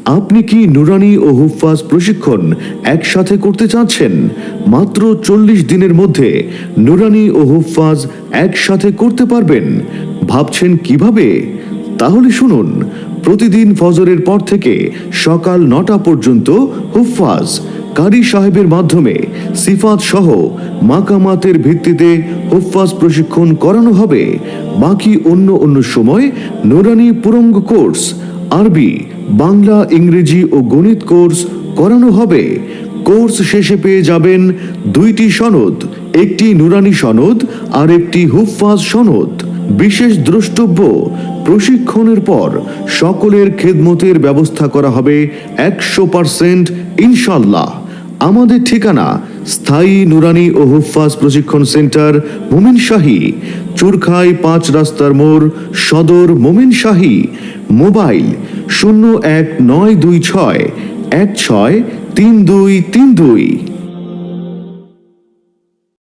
আপনি কি নুরানি ও হুফাজ প্রশিক্ষণ একসাথে করতে চাচ্ছেন? মাত্র 40 দিনের মধ্যে নুরানি ও হুফাজ একসাথে করতে পারবেন। ভাবছেন কিভাবে? তাহলে শুনুন, প্রতিদিন ফজরের পর থেকে সকাল 9টা পর্যন্ত হুফাজ কারি সাহেবের মাধ্যমে সিফাত সহ মাকামাতের ভিত্তিতে হুফাজ প্রশিক্ষণ করানো হবে। বাকি অন্য সময় নুরানি পূরঙ্গ কোর্স, আরবি, বাংলা, ইংরেজি ও গণিত কোর্স করানো হবে। কোর্স শেষে পেয়ে যাবেন 2টি সনদ, একটি নুরানি সনদ আর একটি হুফাজ সনদ। বিশেষ দ্রষ্টব্য, প্রশিক্ষণের পর সকলের খেদমতের ব্যবস্থা করা হবে 100% ইনশাল্লাহ। আমাদের ঠিকানা স্থায়ী নুরানি ও হুফাজ প্রশিক্ষণ সেন্টার, মোমিন শাহী, চুরখাই 5 রাস্তার মোড়, সদর, মোমিন শাহী। মোবাইল 019261633232।